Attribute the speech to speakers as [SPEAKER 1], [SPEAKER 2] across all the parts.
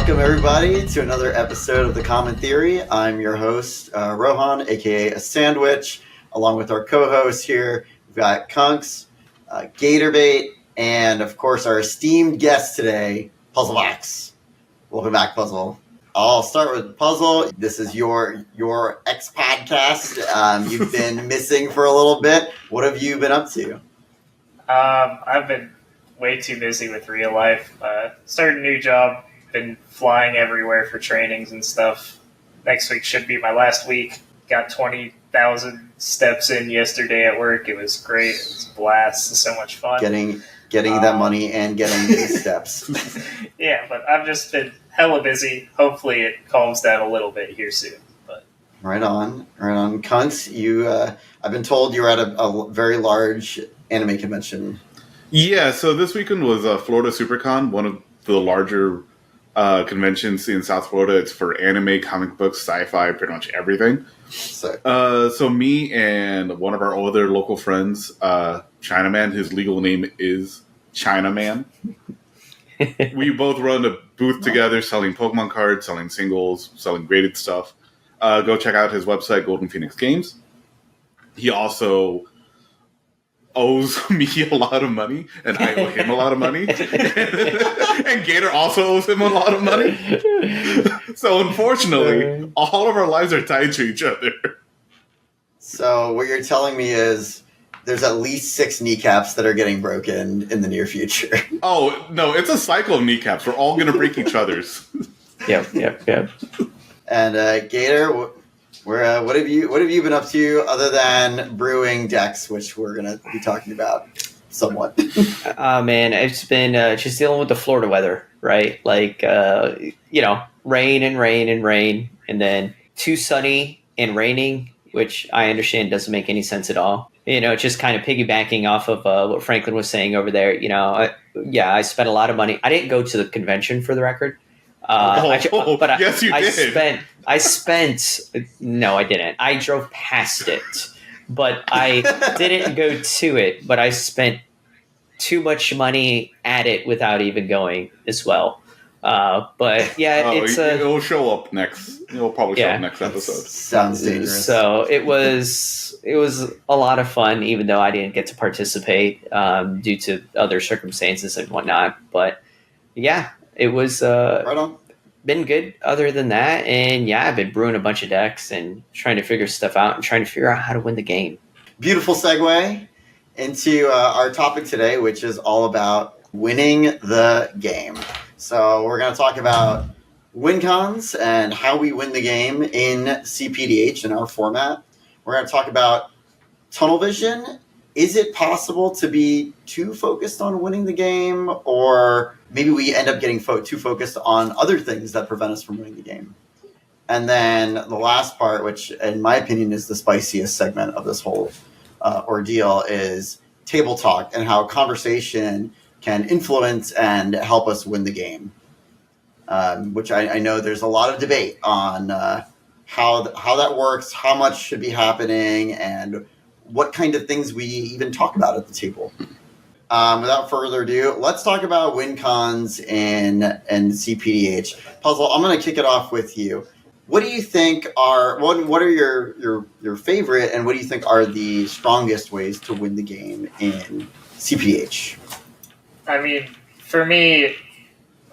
[SPEAKER 1] Welcome, everybody, to another episode of The Common Theory. I'm your host, Rohan, a.k.a. A Sandwich, along with our co-host here. We've got Kunks, Gatorbait, and, of course, our esteemed guest today, Puzzlebox. Welcome back, Puzzle. I'll start with Puzzle. This is your ex-podcast. You've been missing for a little bit. What have you been up to?
[SPEAKER 2] I've been way too busy with real life. Started a new job. Been flying everywhere for trainings and stuff. Next week should be my last week. Got 20,000 steps in yesterday at work. It was great. It was a blast. So much fun.
[SPEAKER 1] Getting that money and getting the steps.
[SPEAKER 2] Yeah, but I've just been hella busy. Hopefully it calms down a little bit here soon. But
[SPEAKER 1] Right on. Kunks, I've been told you were at a very large anime convention.
[SPEAKER 3] Yeah, so this weekend was Florida SuperCon, one of the larger conventions in South Florida. It's for anime, comic books, sci-fi, pretty much everything. So me and one of our other local friends, Chinaman, his legal name is Chinaman. We both run a booth together selling Pokemon cards, selling singles, selling graded stuff. Go check out his website, Golden Phoenix Games. He also owes me a lot of money, and I owe him a lot of money. And Gator also owes him a lot of money. So unfortunately, all of our lives are tied to each other.
[SPEAKER 1] So what you're telling me is there's at least 6 kneecaps that are getting broken in the near future.
[SPEAKER 3] Oh, no, it's a cycle of kneecaps. We're all going to break each other's.
[SPEAKER 4] Yep.
[SPEAKER 1] And Gator, what have you been up to other than brewing decks, which we're gonna be talking about somewhat?
[SPEAKER 4] Man, it's been just dealing with the Florida weather, right? Like, rain, and then too sunny and raining, which I understand doesn't make any sense at all. Just kind of piggybacking off of what Franklin was saying over there. I spent a lot of money. I didn't go to the convention, for the record. But
[SPEAKER 3] yes, you did.
[SPEAKER 4] No, I didn't. I drove past it, but I didn't go to it. But I spent too much money at it without even going as well. But yeah,
[SPEAKER 3] it'll show up next. It'll probably show up next episode.
[SPEAKER 1] Sounds dangerous.
[SPEAKER 4] So it was a lot of fun, even though I didn't get to participate due to other circumstances and whatnot. But yeah, it was
[SPEAKER 1] right on.
[SPEAKER 4] Been good other than that. And yeah, I've been brewing a bunch of decks and trying to figure stuff out and trying to figure out how to win the game.
[SPEAKER 1] Beautiful segue into our topic today, which is all about winning the game. So we're going to talk about win cons and how we win the game in CPDH in our format. We're going to talk about tunnel vision. Is it possible to be too focused on winning the game, or maybe we end up getting too focused on other things that prevent us from winning the game? And then the last part, which in my opinion is the spiciest segment of this whole ordeal, is table talk and how conversation can influence and help us win the game, which I know there's a lot of debate on how that works, how much should be happening, and what kind of things we even talk about at the table. Without further ado, let's talk about win cons in CPDH. Puzzle, I'm going to kick it off with you. What do you think what are your favorite, and what do you think are the strongest ways to win the game in CPDH?
[SPEAKER 2] I mean, for me,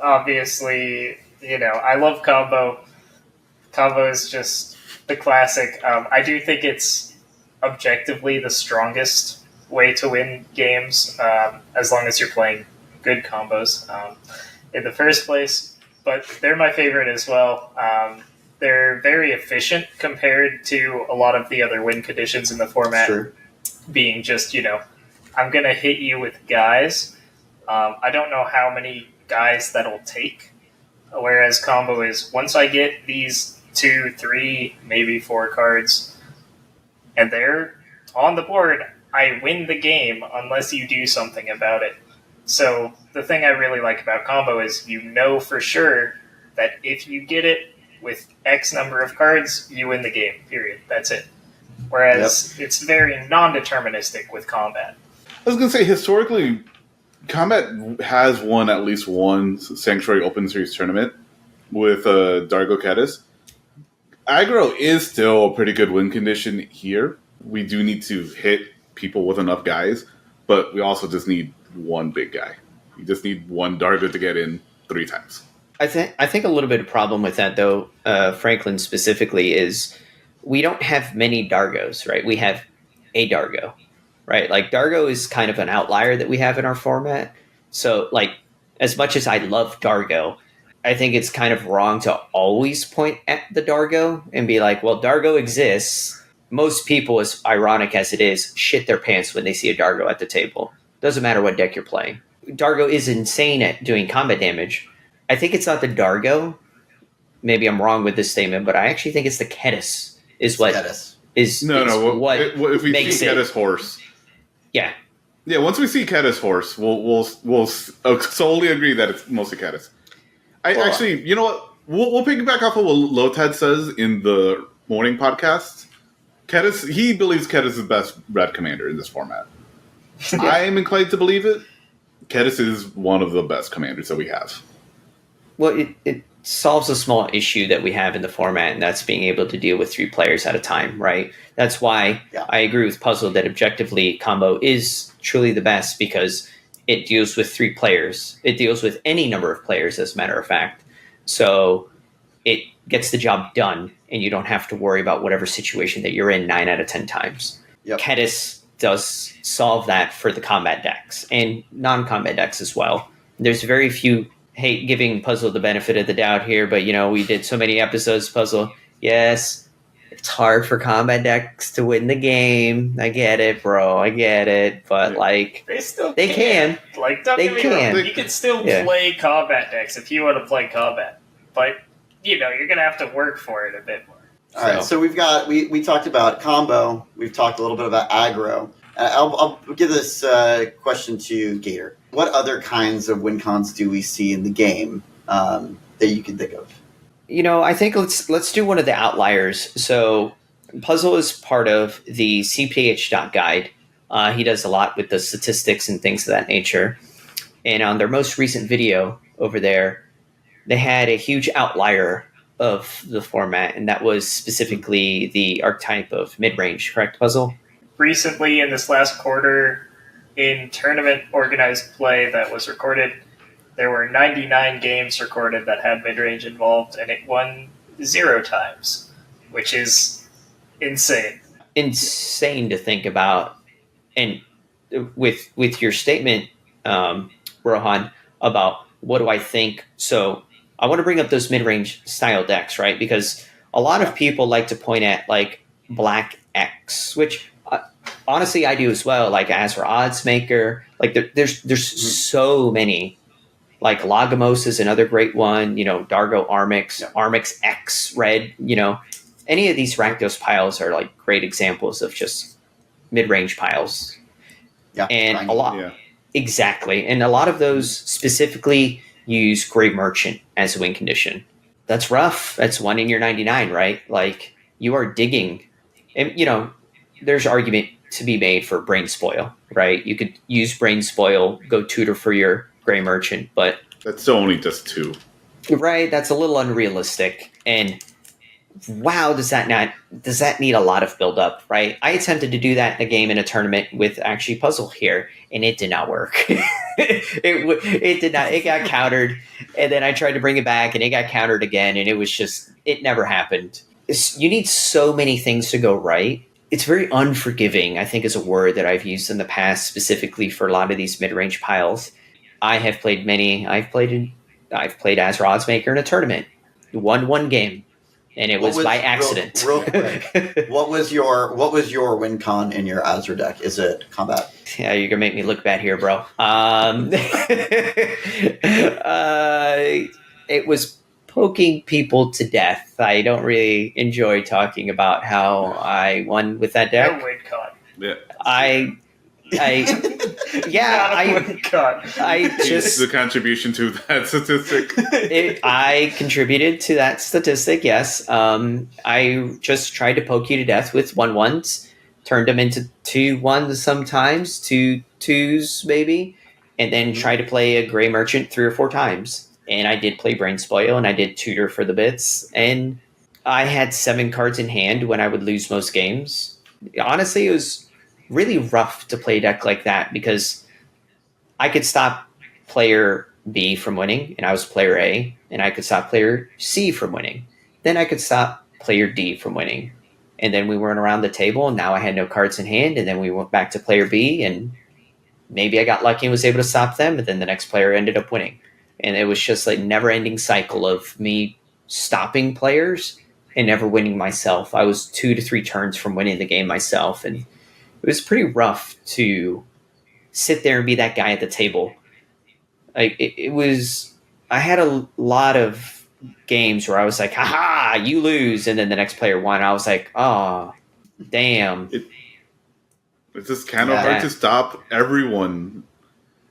[SPEAKER 2] obviously, I love combo. Combo is just the classic. I do think it's objectively the strongest way to win games, as long as you're playing good combos in the first place. But they're my favorite as well. They're very efficient compared to a lot of the other win conditions in the format.
[SPEAKER 1] Sure.
[SPEAKER 2] Being just, I'm going to hit you with guys. I don't know how many guys that'll take, whereas combo is once I get these 2, 3, maybe 4 cards, and they're on the board, I win the game unless you do something about it. So the thing I really like about combo is for sure that if you get it with X number of cards, you win the game, period. That's it. Whereas it's very non-deterministic with combat.
[SPEAKER 3] I was going to say, historically, Combat has won at least one Sanctuary Open Series tournament. with Dargo Kedis. Aggro is still a pretty good win condition here. We do need to hit people with enough guys, but we also just need one big guy. We just need one Dargo to get in 3 times.
[SPEAKER 4] I think a little bit of problem with that, though, Franklin specifically, is we don't have many Dargos, right? We have a Dargo, right? Like, Dargo is kind of an outlier that we have in our format. So, like, as much as I love Dargo, I think it's kind of wrong to always point at the Dargo and be like, well, Dargo exists. Most people, as ironic as it is, shit their pants when they see a Dargo at the table. Doesn't matter what deck you're playing. Dargo is insane at doing combat damage. I think it's not the Dargo. Maybe I'm wrong with this statement, but I actually think it's the Kedis is what
[SPEAKER 1] Kedis.
[SPEAKER 4] What
[SPEAKER 3] if we
[SPEAKER 4] makes
[SPEAKER 3] see Kedis horse.
[SPEAKER 4] Yeah.
[SPEAKER 3] Yeah, once we see Kedis horse, we'll solely agree that it's mostly Kedis. Actually, you know what? We'll piggyback off of what Lotad says in the morning podcast. Kedis, he believes Kedis is the best red commander in this format. I am inclined to believe it. Kedis is one of the best commanders that we have.
[SPEAKER 4] Well, it solves a small issue that we have in the format, and that's being able to deal with 3 players at a time, right? That's why I agree with Puzzle that objectively combo is truly the best, because it deals with 3 players. It deals with any number of players, as a matter of fact. So it gets the job done, and you don't have to worry about whatever situation that you're in 9 out of 10 times.
[SPEAKER 1] Yep.
[SPEAKER 4] Kedis does solve that for the combat decks and non-combat decks as well. There's very few, giving Puzzle the benefit of the doubt here, but, we did so many episodes, Puzzle. Yes, it's hard for combat decks to win the game. I get it, bro. I get it. But, they can.
[SPEAKER 2] Like, don't get me wrong. You can still play combat decks if you want to play combat. But, you're going to have to work for it a bit more.
[SPEAKER 1] All right, so we talked about combo. We've talked a little bit about aggro. I'll give this question to Gator. What other kinds of win cons do we see in the game that you can think of?
[SPEAKER 4] I think let's do one of the outliers. So Puzzle is part of the CPH.guide. He does a lot with the statistics and things of that nature. And on their most recent video over there, they had a huge outlier of the format, and that was specifically the archetype of mid-range, correct, Puzzle?
[SPEAKER 2] Recently, in this last quarter, in tournament organized play that was recorded, there were 99 games recorded that had mid-range involved, and it won 0 times, which is insane.
[SPEAKER 4] Insane to think about. And with your statement, Rohan, about what do I think, so I want to bring up those mid-range style decks, right? Because a lot of people like to point at Black X, which honestly I do as well. Like Azra Oddsmaker, there's so many. Like Lagomos is another great one. Dargo Armix, Armix X Red. Any of these Rakdos piles are great examples of just mid-range piles.
[SPEAKER 1] Yeah,
[SPEAKER 4] and a lot exactly, and a lot of those specifically use Grey Merchant as a win condition. That's rough. That's 1 in your 99, right? You are digging. And, there's argument to be made for Brain Spoil, right? You could use Brain Spoil, go tutor for your Grey Merchant, but...
[SPEAKER 3] That's still only just 2.
[SPEAKER 4] Right, that's a little unrealistic. And wow, does that need a lot of build-up, right? I attempted to do that in a game in a tournament with actually Puzzle here, and it did not work. It did not. It got countered, and then I tried to bring it back, and it got countered again, and it never happened. You need so many things to go right. It's very unforgiving, I think, is a word that I've used in the past, specifically for a lot of these mid-range piles. I have played many. I've played Azra Oddsmaker in a tournament. Won 1 game. And it was by accident.
[SPEAKER 1] Real quick, what was your win con in your Azra deck? Is it combat?
[SPEAKER 4] Yeah, you're gonna make me look bad here, bro. It was poking people to death. I don't really enjoy talking about how I won with that deck.
[SPEAKER 2] No win con.
[SPEAKER 3] Yeah.
[SPEAKER 4] I just
[SPEAKER 3] the contribution to that statistic.
[SPEAKER 4] I contributed to that statistic. Yes, I just tried to poke you to death with 1/1s, turned them into 2/1s sometimes, 2/2s maybe, and then try to play a Grey Merchant 3 or 4 times. and I did play Brain Spoil, and I did tutor for the bits, and I had 7 cards in hand when I would lose most games. Honestly, it was really rough to play a deck like that because I could stop player B from winning, and I was player A, and I could stop player C from winning. Then I could stop player D from winning. And then we went around the table, and now I had no cards in hand, and then we went back to player B, and maybe I got lucky and was able to stop them, but then the next player ended up winning. And it was just like never-ending cycle of me stopping players and never winning myself. I was 2 to 3 turns from winning the game myself, and it was pretty rough to sit there and be that guy at the table. Like it was, I had a lot of games where I was like, haha, you lose, and then the next player won. I was like, oh, damn.
[SPEAKER 3] It's just kind of hard to stop everyone.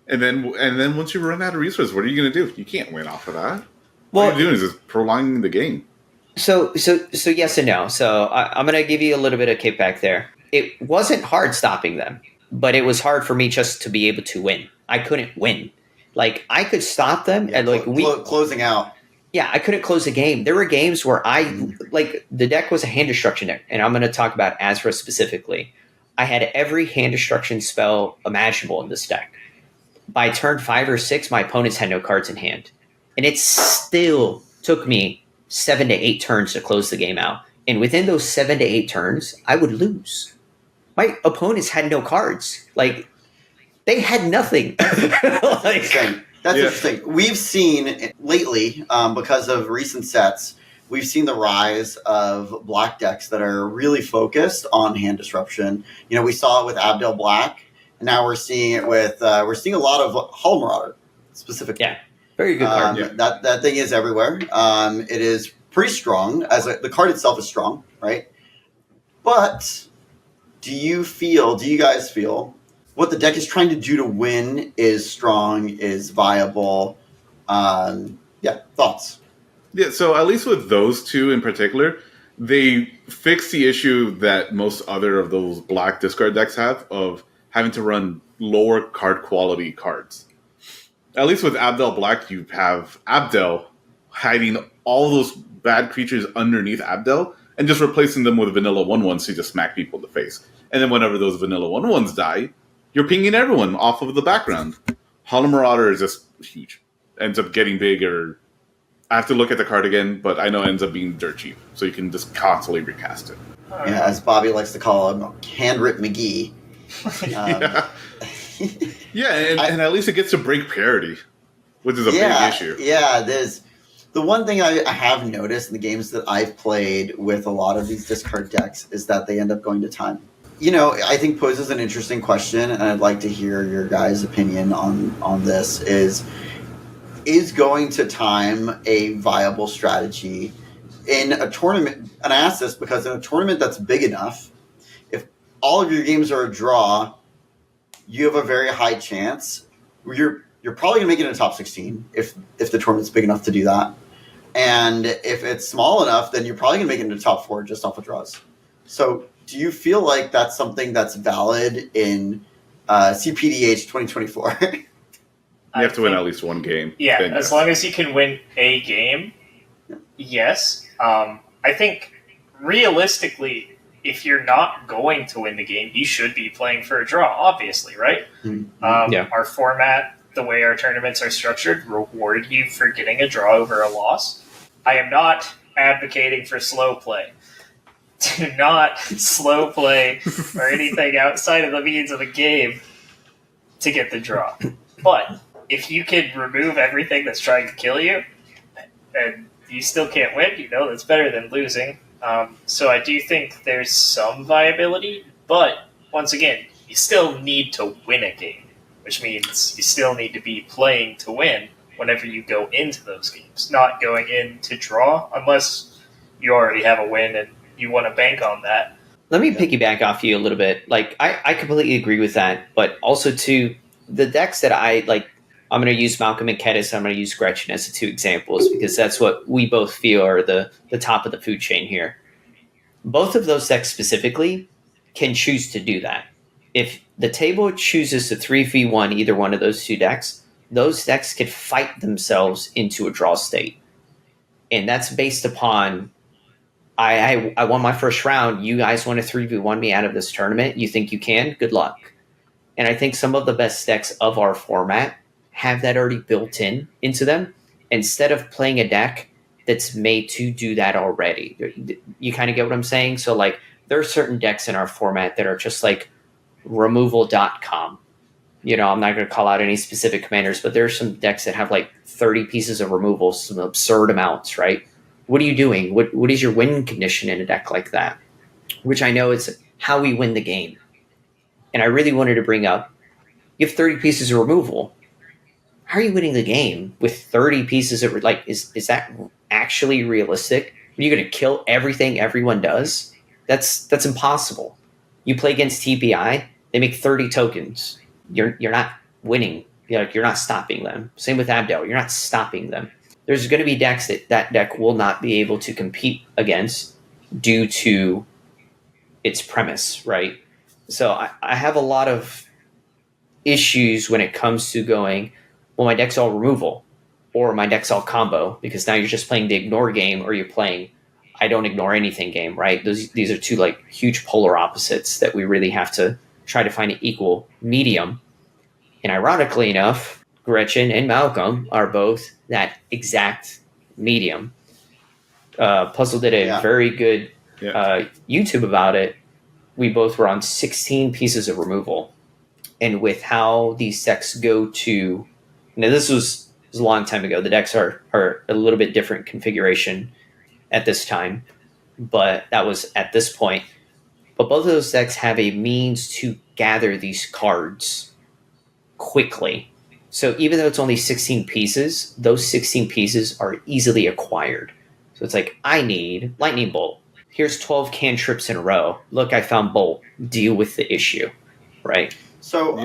[SPEAKER 3] And then once you run out of resources, what are you going to do? You can't win off of that.
[SPEAKER 4] Well,
[SPEAKER 3] what you're doing is just prolonging the game.
[SPEAKER 4] So yes and no. So I'm going to give you a little bit of kickback there. It wasn't hard stopping them, but it was hard for me just to be able to win. I couldn't win. Like I could stop them and like
[SPEAKER 1] closing out.
[SPEAKER 4] Yeah, I couldn't close a game. There were games where like the deck was a hand destruction deck, and I'm going to talk about Azra specifically. I had every hand destruction spell imaginable in this deck. By turn 5 or 6, my opponents had no cards in hand, and it still took me 7 to 8 turns to close the game out. And within those 7 to 8 turns, I would lose. My opponents had no cards. Like they had nothing.
[SPEAKER 1] That's interesting. We've seen lately, because of recent sets, we've seen the rise of black decks that are really focused on hand disruption. You know, we saw it with Abdel Black, and now we're seeing it with we're seeing a lot of Hull Marauder specifically.
[SPEAKER 4] Yeah, very good card.
[SPEAKER 1] That thing is everywhere. It is pretty strong. The card itself is strong, right? But do you guys feel what the deck is trying to do to win is strong, is viable? Thoughts?
[SPEAKER 3] Yeah, so at least with those two in particular, they fix the issue that most other of those black discard decks have of having to run lower card quality cards. At least with Abdel Black, you have Abdel hiding all those bad creatures underneath Abdel and just replacing them with vanilla 1/1 so you just smack people in the face. And then whenever those vanilla 1/1s die, you're pinging everyone off of the background. Hollow Marauder is just huge. Ends up getting bigger. I have to look at the card again, but I know it ends up being dirt cheap. So you can just constantly recast it.
[SPEAKER 1] Yeah, as Bobby likes to call him, Handwrit McGee.
[SPEAKER 3] And at least it gets to break parity, which is a big issue.
[SPEAKER 1] Yeah, there's the one thing I have noticed in the games that I've played with a lot of these discard decks is that they end up going to time. You know, I think poses an interesting question, and I'd like to hear your guys' opinion on this. Is going to time a viable strategy in a tournament? And I ask this because in a tournament that's big enough, if all of your games are a draw, you have a very high chance. You're probably going to make it in a top 16 if the tournament's big enough to do that. And if it's small enough, then you're probably going to make it into top 4 just off of draws. So do you feel like that's something that's valid in CPDH 2024?
[SPEAKER 3] You have to win at least one game.
[SPEAKER 2] Yeah, as long as you can win a game, yes. I think realistically, if you're not going to win the game, you should be playing for a draw, obviously, right? Our format, the way our tournaments are structured, reward you for getting a draw over a loss. I am not advocating for slow play. Do not slow play or anything outside of the means of a game to get the draw. But if you can remove everything that's trying to kill you and you still can't win, that's better than losing. So I do think there's some viability, but once again, you still need to win a game, which means you still need to be playing to win whenever you go into those games, not going in to draw unless you already have a win and you want to bank on that.
[SPEAKER 4] Let me piggyback off you a little bit. Like, I completely agree with that, but also too, the decks that I like, I'm going to use Malcolm and Kedis, I'm going to use Gretchen as the 2 examples because that's what we both feel are the top of the food chain here. Both of those decks specifically can choose to do that. If the table chooses to 3v1 either one of those 2 decks, those decks could fight themselves into a draw state. And that's based upon I won my first round. You guys want to 3v1 me out of this tournament? You think you can? Good luck. And I think some of the best decks of our format have that already built into them, instead of playing a deck that's made to do that already. You kind of get what I'm saying? So, like, there are certain decks in our format that are just like removal.com. You know, I'm not going to call out any specific commanders, but there are some decks that have like 30 pieces of removal, some absurd amounts, right? What are you doing? What is your win condition in a deck like that? Which I know is how we win the game. And I really wanted to bring up, you have 30 pieces of removal. How are you winning the game with 30 pieces of, like, is that actually realistic? Are you going to kill everything everyone does? That's impossible. You play against TPI, they make 30 tokens. You're not winning. You're not stopping them. Same with Abdo. You're not stopping them. There's going to be decks that deck will not be able to compete against due to its premise, right? So I have a lot of issues when it comes to going, well, my deck's all removal or my deck's all combo, because now you're just playing the ignore game, or you're playing I don't ignore anything game, right? These are two like huge polar opposites that we really have to try to find an equal medium. And ironically enough, Gretchen and Malcolm are both that exact medium. Puzzle did a very good YouTube about it. We both were on 16 pieces of removal. And with how these decks go to... Now, this was a long time ago. The decks are a little bit different configuration at this time. But that was at this point. But both of those decks have a means to gather these cards quickly. So even though it's only 16 pieces, those 16 pieces are easily acquired. So it's like, I need Lightning Bolt. Here's 12 cantrips in a row. Look, I found Bolt. Deal with the issue, right?
[SPEAKER 1] So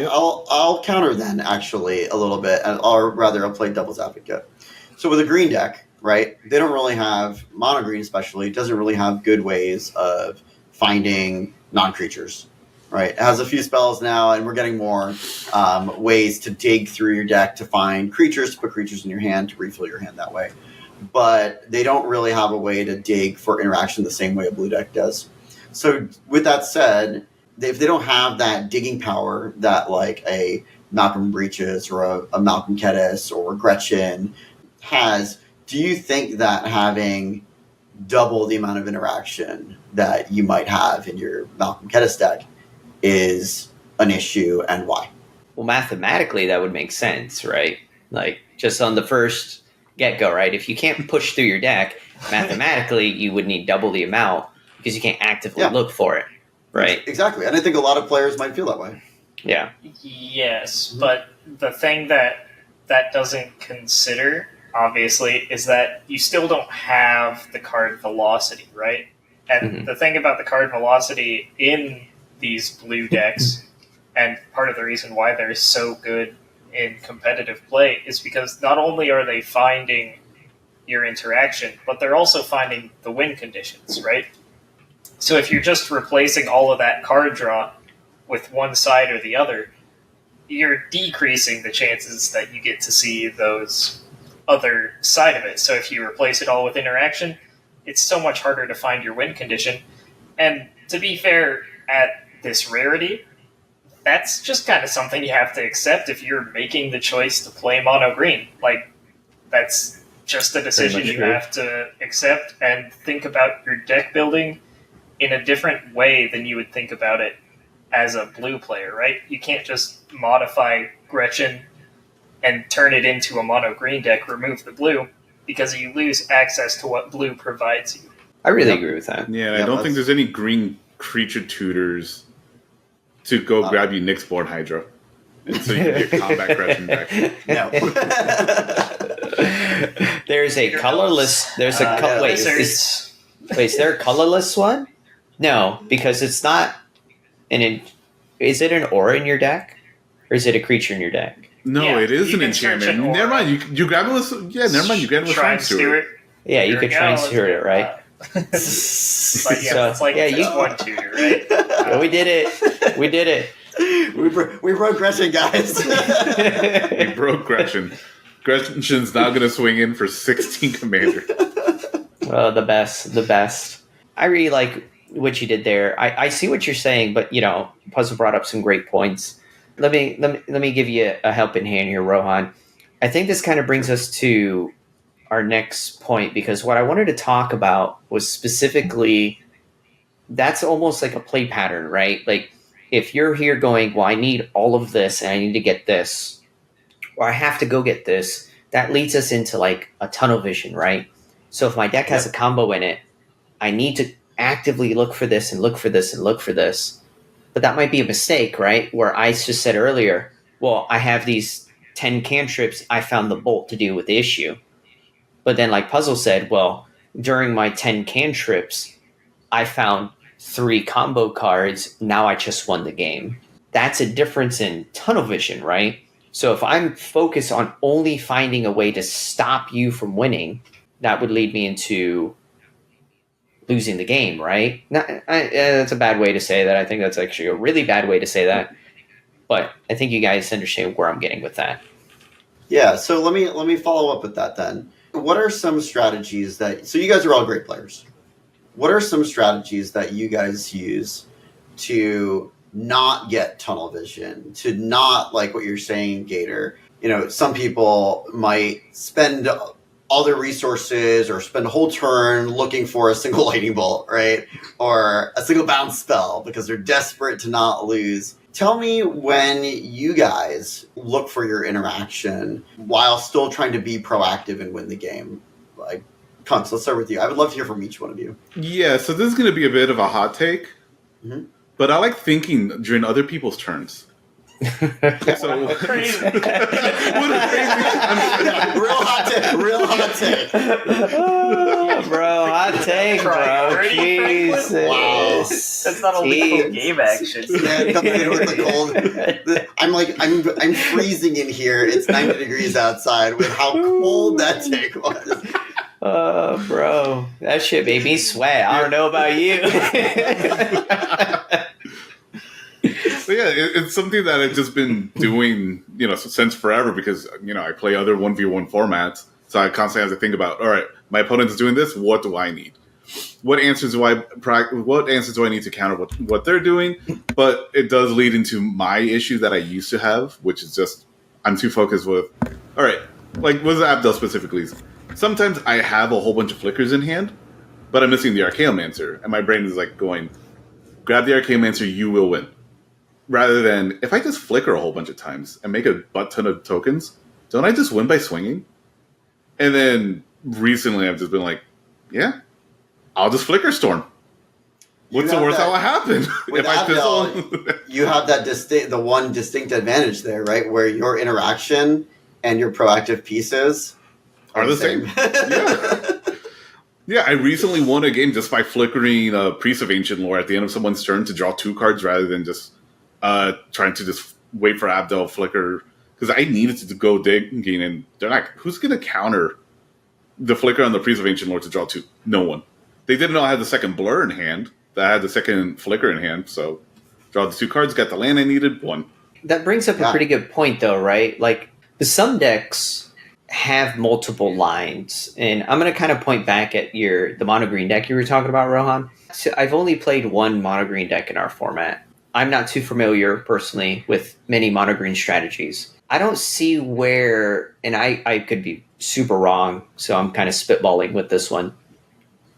[SPEAKER 1] I'll counter then, actually, a little bit, or rather, I'll play devil's advocate. So with a green deck, right, they don't really have, mono green especially, doesn't really have good ways of finding non-creatures, right? It has a few spells now, and we're getting more ways to dig through your deck to find creatures, to put creatures in your hand, to refill your hand that way. But they don't really have a way to dig for interaction the same way a blue deck does. So with that said, if they don't have that digging power that like a Malcolm Breaches or a Malcolm Kedis or Gretchen has, do you think that having double the amount of interaction that you might have in your Malcolm Kedis deck is an issue, and why?
[SPEAKER 4] Well, mathematically, that would make sense, right? Like, just on the first get-go, right? If you can't push through your deck, mathematically, you would need double the amount because you can't actively look for it, right?
[SPEAKER 1] Exactly. And I think a lot of players might feel that way.
[SPEAKER 4] Yeah.
[SPEAKER 2] Yes, but the thing that doesn't consider, obviously, is that you still don't have the card velocity, right? And the thing about the card velocity in these blue decks, and part of the reason why they're so good in competitive play, is because not only are they finding your interaction, but they're also finding the win conditions, right? So if you're just replacing all of that card draw with one side or the other, you're decreasing the chances that you get to see those other side of it. So if you replace it all with interaction, it's so much harder to find your win condition. And to be fair, at this rarity, that's just kind of something you have to accept if you're making the choice to play mono green. Like, that's just a decision you have to accept and think about your deck building in a different way than you would think about it as a blue player, right? You can't just modify Gretchen and turn it into a mono green deck, remove the blue, because you lose access to what blue provides you.
[SPEAKER 4] I really agree with that.
[SPEAKER 3] Yeah, I don't think there's any green creature tutors to go grab you Nyx's Born Hydra. And so you can get combat Gretchen back.
[SPEAKER 1] No.
[SPEAKER 4] There's a colorless. There's a wait. Is there a colorless one? No, because it's not is it an aura in your deck, or is it a creature in your deck?
[SPEAKER 3] No, it is an enchantment. Never mind. You grab it with never mind. You grab it with Shrine Steward.
[SPEAKER 4] Yeah, you could Shrine Steward it, right?
[SPEAKER 2] But yeah, it's like it's one tutor, right?
[SPEAKER 4] We did it.
[SPEAKER 1] We broke Gretchen, guys.
[SPEAKER 3] We broke Gretchen. Gretchen's now going to swing in for 16 commander.
[SPEAKER 4] The best. I really like what you did there. I see what you're saying, but Puzzle brought up some great points. Let me give you a helping hand here, Rohan. I think this kind of brings us to our next point, because what I wanted to talk about was specifically, that's almost like a play pattern, right? Like, if you're here going, well, I need all of this and I need to get this, or I have to go get this, that leads us into like a tunnel vision, right? So if my deck has a combo in it, I need to actively look for this and look for this and look for this. But that might be a mistake, right? Where I just said earlier, well, I have these 10 cantrips, I found the bolt to deal with the issue. But then like Puzzle said, well, during my 10 cantrips, I found 3 combo cards, now I just won the game. That's a difference in tunnel vision, right? So if I'm focused on only finding a way to stop you from winning, that would lead me into losing the game, right? That's a bad way to say that. I think that's actually a really bad way to say that. But I think you guys understand where I'm getting with that.
[SPEAKER 1] Yeah, so let me follow up with that then. What are some strategies so you guys are all great players. What are some strategies that you guys use to not get tunnel vision, to not, like what you're saying, Gator? Some people might spend all their resources or spend a whole turn looking for a single lightning bolt, right? Or a single bounce spell because they're desperate to not lose. Tell me when you guys look for your interaction while still trying to be proactive and win the game. Like, Kunks, let's start with you. I would love to hear from each one of you.
[SPEAKER 3] Yeah, so this is going to be a bit of a hot take, but I like thinking during other people's turns. So
[SPEAKER 2] Crazy.
[SPEAKER 1] Real hot take.
[SPEAKER 4] Bro, hot take, bro. Jesus.
[SPEAKER 1] Wow.
[SPEAKER 2] That's not a lethal game action.
[SPEAKER 1] Yeah, coming in with the cold. I'm freezing in here. It's 90 degrees outside with how cold that take was.
[SPEAKER 4] Bro, that shit made me sweat. I don't know about you.
[SPEAKER 3] So yeah, it's something that I've just been doing, since forever, because I play other 1v1 formats, so I constantly have to think about, all right, my opponent is doing this. What do I need? What answers do I need to counter what they're doing? But it does lead into my issue that I used to have, which is just I'm too focused with. All right, like with Abdel specifically, sometimes I have a whole bunch of flickers in hand, but I'm missing the Archaeomancer, and my brain is like going, grab the Archaeomancer, you will win. Rather than, if I just flicker a whole bunch of times and make a butt ton of tokens, don't I just win by swinging? And then recently I've just been like, yeah, I'll just flicker storm. What's the worst that will happen?
[SPEAKER 1] With Abdel, you have that the one distinct advantage there, right? Where your interaction and your proactive pieces
[SPEAKER 3] are the same. Yeah, I recently won a game just by flickering Priest of Ancient Lore at the end of someone's turn to draw 2 cards rather than just trying to just wait for Abdel flicker, because I needed to go digging, and they're like, who's going to counter the flicker on the Priest of Ancient Lore to draw 2? No one. They didn't know I had the second blur in hand. That had the second flicker in hand, so draw the 2 cards, got the land I needed, won.
[SPEAKER 4] That brings up a pretty good point, though, right? Like, some decks have multiple lines, and I'm going to kind of point back at the mono green deck you were talking about, Rohan. So I've only played one mono green deck in our format. I'm not too familiar, personally, with many mono green strategies. I don't see where, and I could be super wrong, so I'm kind of spitballing with this one.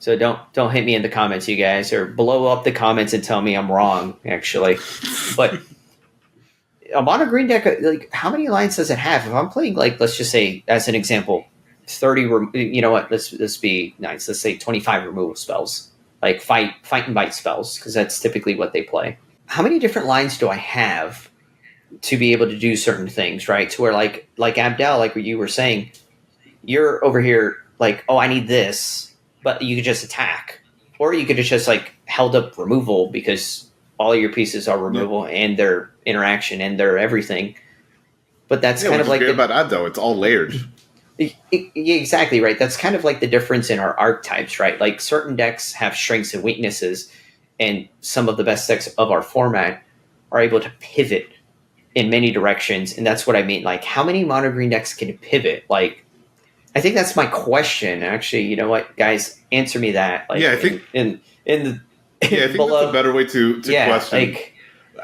[SPEAKER 4] So don't hit me in the comments, you guys, or blow up the comments and tell me I'm wrong, actually. But a mono green deck, like, how many lines does it have? If I'm playing, like, let's just say, as an example, 30, you know what, let's be nice. Let's say 25 removal spells, like fight and bite spells, because that's typically what they play. How many different lines do I have to be able to do certain things, right? To where, like Abdel, like what you were saying, you're over here like, oh, I need this, but you could just attack. Or you could have just, like, held up removal because all of your pieces are removal and their interaction and their everything. But that's kind of like...
[SPEAKER 3] about Abdel, it's all layered.
[SPEAKER 4] Yeah, exactly, right. That's kind of like the difference in our archetypes, right? Like, certain decks have strengths and weaknesses, and some of the best decks of our format are able to pivot in many directions, and that's what I mean. Like, how many mono green decks can pivot? Like, I think that's my question. Actually, you know what, guys, answer me that. Like,
[SPEAKER 3] I think
[SPEAKER 4] in the
[SPEAKER 3] I think that's a better way to question.
[SPEAKER 4] Like,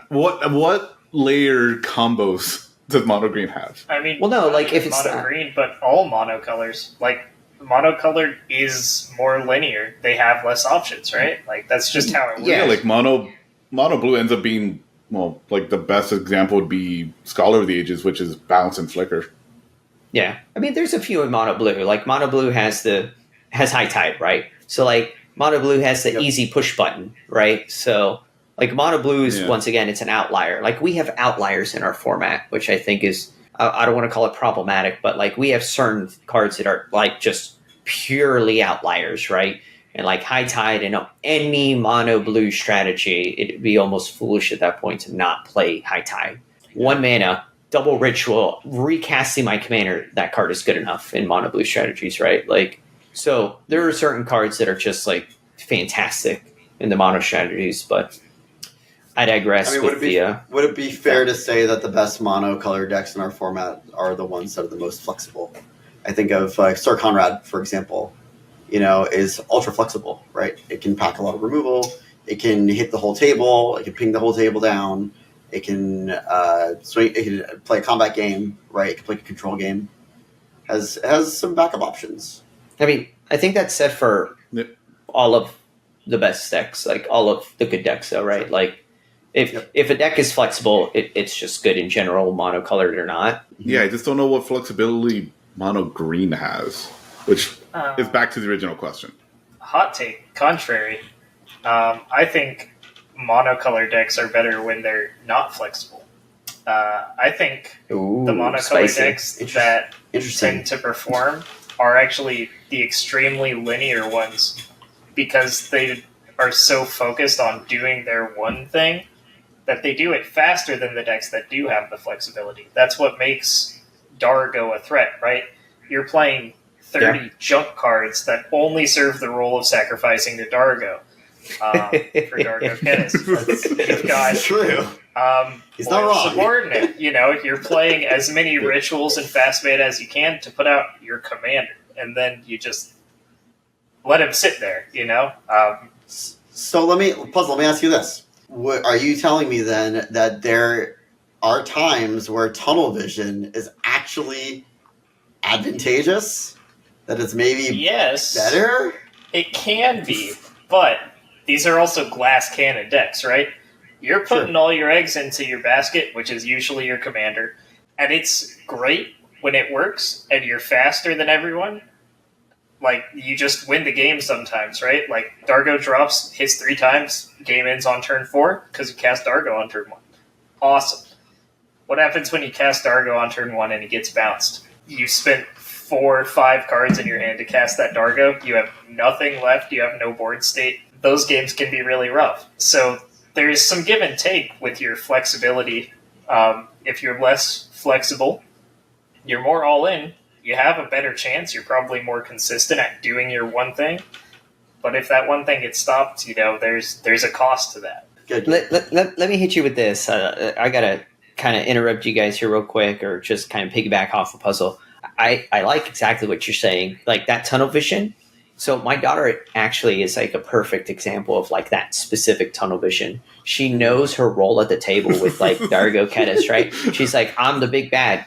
[SPEAKER 3] what layer combos does mono green have?
[SPEAKER 2] I mean,
[SPEAKER 4] well, no, like if it's
[SPEAKER 2] mono green, but all monocolors, like monocolored is more linear. They have less options, right? Like that's just how it works.
[SPEAKER 3] Yeah, like mono blue ends up being, well, like the best example would be Scholar of the Ages, which is bounce and flicker.
[SPEAKER 4] Yeah, I mean, there's a few in mono blue. Like mono blue has high tide, right? So like mono blue has the easy push button, right? So like mono blue is once again, it's an outlier. Like we have outliers in our format, which I think is, I don't want to call it problematic, but like we have certain cards that are like just purely outliers, right? And like high tide in any mono blue strategy, it'd be almost foolish at that point to not play high tide. 1 mana, double ritual, recasting my commander, that card is good enough in mono blue strategies, right? Like, so there are certain cards that are just like fantastic in the mono strategies, but I digress.
[SPEAKER 1] I mean, would it be fair to say that the best monocolor decks in our format are the ones that are the most flexible? I think of Sir Conrad, for example, is ultra flexible, right? It can pack a lot of removal. It can hit the whole table. It can ping the whole table down. It can swing. It can play a combat game, right? It can play a control game. Has some backup options.
[SPEAKER 4] I mean, I think that's said for all of the best decks, like all of the good decks, though, right? Like, if a deck is flexible, it's just good in general, monocolored or not.
[SPEAKER 3] Yeah, I just don't know what flexibility mono green has, which is back to the original question.
[SPEAKER 2] Hot take, contrary. I think monocolor decks are better when they're not flexible. I think the monocolor decks that tend to perform are actually the extremely linear ones because they are so focused on doing their one thing that they do it faster than the decks that do have the flexibility. That's what makes Dargo a threat, right? You're playing 30 junk cards that only serve the role of sacrificing to Dargo. For Dargo Kenneth. You've got
[SPEAKER 1] true. He's not wrong.
[SPEAKER 2] Subordinate. You're playing as many rituals and fast mana as you can to put out your commander, and then you just let him sit there.
[SPEAKER 1] So let me ask you this: are you telling me then that there are times where tunnel vision is actually advantageous? That it's maybe better?
[SPEAKER 2] It can be, but these are also glass cannon decks, right? You're putting all your eggs into your basket, which is usually your commander, and it's great when it works, and you're faster than everyone. Like, you just win the game sometimes, right? Like, Dargo drops, hits 3 times, game ends on turn 4, because you cast Dargo on turn 1. Awesome. What happens when you cast Dargo on turn 1 and he gets bounced? You spent 4 or 5 cards in your hand to cast that Dargo. You have nothing left. You have no board state. Those games can be really rough. So there's some give and take with your flexibility. If you're less flexible, you're more all in. You have a better chance. You're probably more consistent at doing your one thing. But if that one thing gets stopped, there's a cost to that.
[SPEAKER 1] Good.
[SPEAKER 4] Let me hit you with this. I got to kind of interrupt you guys here real quick, or just kind of piggyback off a puzzle. I like exactly what you're saying, like that tunnel vision. So my daughter actually is like a perfect example of like that specific tunnel vision. She knows her role at the table with like Dargo Kedis, right? She's like, I'm the big bad.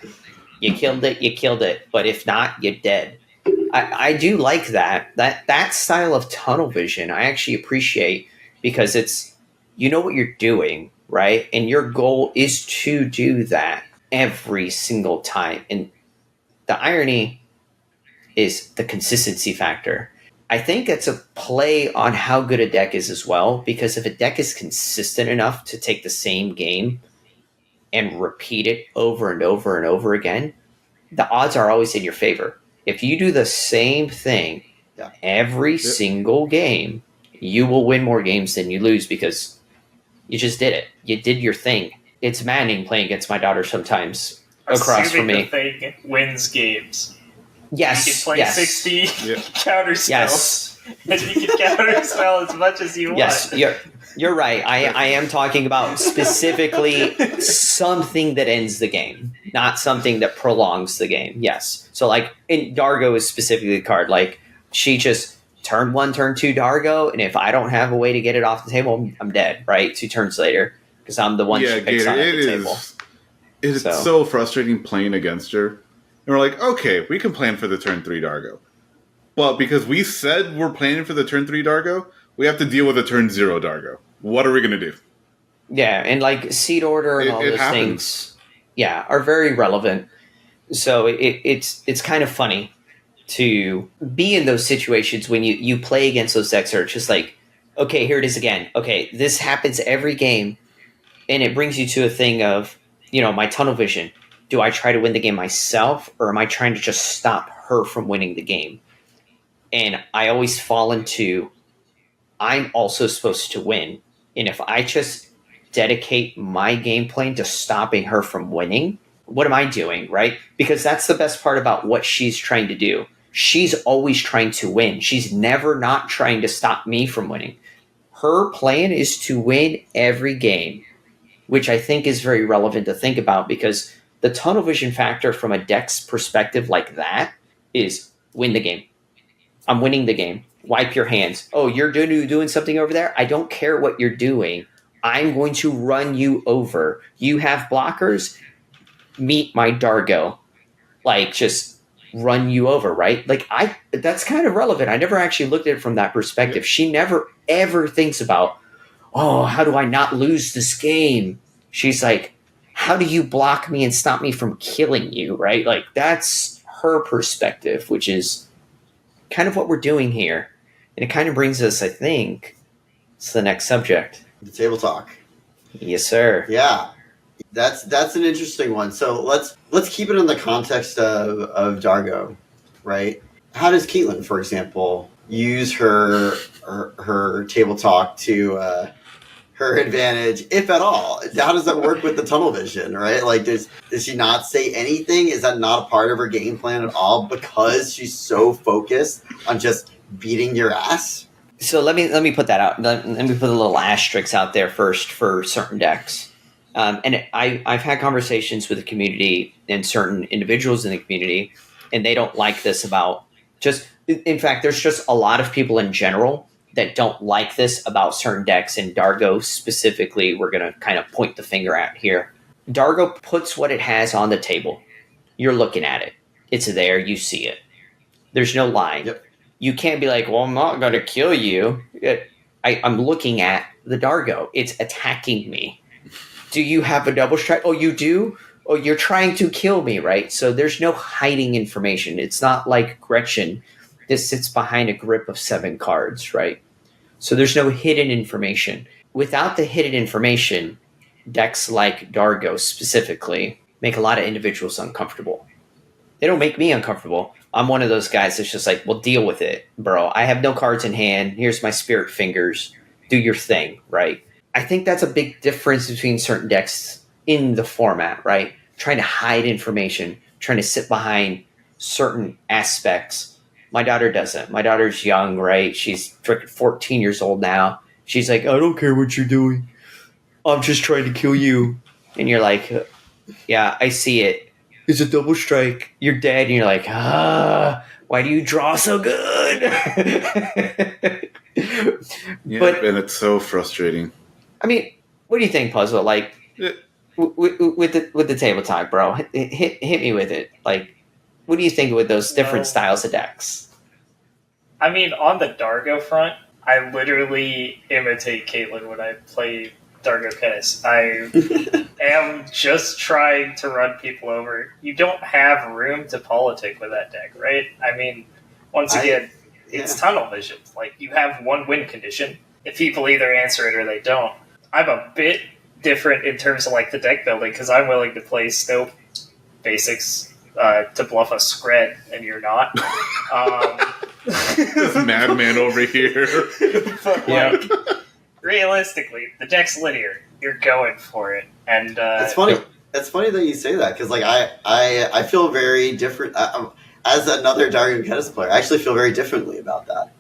[SPEAKER 4] You killed it. But if not, you're dead. I do like that style of tunnel vision. I actually appreciate, because it's, you know what you're doing, right? And your goal is to do that every single time. And the irony is the consistency factor. I think it's a play on how good a deck is as well, because if a deck is consistent enough to take the same game and repeat it over and over and over again, the odds are always in your favor. If you do the same thing every single game, you will win more games than you lose, because you just did it. You did your thing. It's maddening playing against my daughter sometimes across from me.
[SPEAKER 2] The thing wins games.
[SPEAKER 4] Yes.
[SPEAKER 2] You can play 60 counter spells.
[SPEAKER 4] Yes.
[SPEAKER 2] And you can counter spell as much as you want.
[SPEAKER 4] Yes, You're right. I am talking about specifically something that ends the game, not something that prolongs the game. Yes. So like in Dargo is specifically the card. Like she just turn 1, turn 2 Dargo, and if I don't have a way to get it off the table, I'm dead, right? 2 turns later. Because I'm the one she picks on at the table.
[SPEAKER 3] It's so frustrating playing against her. And we're like, okay, we can plan for the turn 3 Dargo. But because we said we're planning for the turn 3 Dargo, we have to deal with a turn 0 Dargo. What are we going to do?
[SPEAKER 4] Yeah, and like seed order and all those things, are very relevant. So it's kind of funny to be in those situations when you play against those decks that are just like, okay, here it is again. Okay, this happens every game, and it brings you to a thing of, my tunnel vision. Do I try to win the game myself, or am I trying to just stop her from winning the game? And I always fall into, I'm also supposed to win. And if I just dedicate my game plan to stopping her from winning, what am I doing, right? Because that's the best part about what she's trying to do. She's always trying to win. She's never not trying to stop me from winning. Her plan is to win every game, which I think is very relevant to think about, because the tunnel vision factor from a deck's perspective like that is win the game. I'm winning the game. Wipe your hands. Oh, you're doing something over there? I don't care what you're doing. I'm going to run you over. You have blockers? Meet my Dargo. Like, just run you over, right? Like, that's kind of relevant. I never actually looked at it from that perspective. She never, ever thinks about, oh, how do I not lose this game? She's like, how do you block me and stop me from killing you, right? Like, that's her perspective, which is kind of what we're doing here. And it kind of brings us, I think, to the next subject.
[SPEAKER 1] The table talk.
[SPEAKER 4] Yes, sir.
[SPEAKER 1] Yeah. That's an interesting one. So let's keep it in the context of Dargo, right? How does Caitlin, for example, use her table talk to her advantage, if at all? How does that work with the tunnel vision, right? Like, does she not say anything? Is that not a part of her game plan at all because she's so focused on just beating your ass?
[SPEAKER 4] So let me put that out. Let me put a little asterisk out there first for certain decks. And I've had conversations with the community and certain individuals in the community, and they don't like this about just. In fact, there's just a lot of people in general that don't like this about certain decks, and Dargo specifically, we're going to kind of point the finger at here. Dargo puts what it has on the table. You're looking at it. It's there. You see it. There's no line.
[SPEAKER 1] Yep.
[SPEAKER 4] You can't be like, well, I'm not going to kill you. I'm looking at the Dargo. It's attacking me. Do you have a double strike? Oh, you do? Oh, you're trying to kill me, right? So there's no hiding information. It's not like Gretchen. This sits behind a grip of 7 cards, right? So there's no hidden information. Without the hidden information, decks like Dargo specifically make a lot of individuals uncomfortable. They don't make me uncomfortable. I'm one of those guys that's just like, well, deal with it, bro. I have no cards in hand. Here's my spirit fingers. Do your thing, right? I think that's a big difference between certain decks in the format, right? Trying to hide information, trying to sit behind certain aspects. My daughter doesn't. My daughter's young, right? She's 14 years old now. She's like, I don't care what you're doing. I'm just trying to kill you. And you're like, yeah, I see it. It's a double strike. You're dead. And you're like, why do you draw so good?
[SPEAKER 3] Yeah,
[SPEAKER 4] but,
[SPEAKER 3] and it's so frustrating.
[SPEAKER 4] I mean, what do you think, Puzzle? Like, with the table talk, bro, hit me with it. Like, what do you think with those different styles of decks?
[SPEAKER 2] I mean, on the Dargo front, I literally imitate Caitlin when I play Dargo Tennis. I am just trying to run people over. You don't have room to politic with that deck, right? I mean, once again, it's tunnel vision. Like, you have one win condition. If people either answer it or they don't. I'm a bit different in terms of, like, the deck building, because I'm willing to play Snow Basics to bluff a Scred, and you're not.
[SPEAKER 3] This madman over here.
[SPEAKER 2] But, like, realistically, the deck's linear. You're going for it. And
[SPEAKER 1] it's funny. It's funny that you say that, because like I feel very different as another Dargo tennis player. I actually feel very differently about that.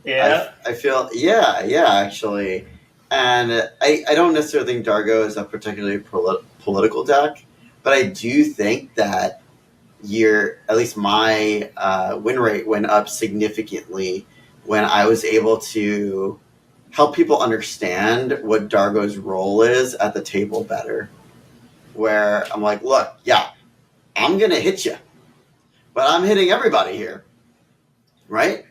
[SPEAKER 2] Yeah,
[SPEAKER 1] I feel actually, And I don't necessarily think Dargo is a particularly political deck, but I do think that at least my win rate went up significantly when I was able to help people understand what Dargo's role is at the table better. Where I'm like, look, yeah, I'm going to hit you, but I'm hitting everybody here. Right?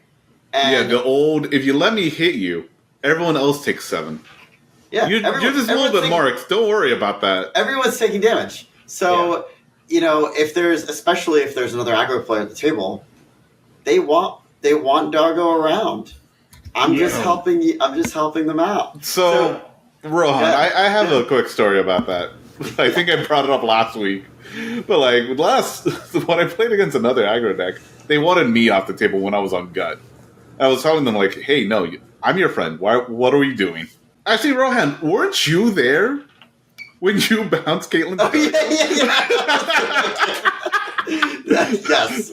[SPEAKER 1] And
[SPEAKER 3] the old, if you let me hit you, everyone else takes 7.
[SPEAKER 1] Yeah,
[SPEAKER 3] you're just a little bit marked. Don't worry about that.
[SPEAKER 1] Everyone's taking damage. So, especially if there's another aggro player at the table, they want Dargo around. I'm just helping them out.
[SPEAKER 3] So Rohan,
[SPEAKER 1] yeah,
[SPEAKER 3] I have a quick story about that. I think I brought it up last week. But when I played against another aggro deck, they wanted me off the table when I was on gut. I was telling them like, "Hey, no, I'm your friend. What are you doing?" Actually, Rohan, weren't you there when you bounced Caitlin?
[SPEAKER 1] Oh, yeah. Yes.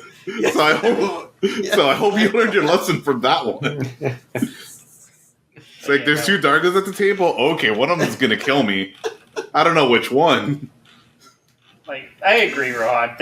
[SPEAKER 3] So I hope you learned your lesson from that one. It's like there's 2 Dargos at the table. Okay, one of them is gonna kill me. I don't know which one.
[SPEAKER 2] Like, I agree, Rohan.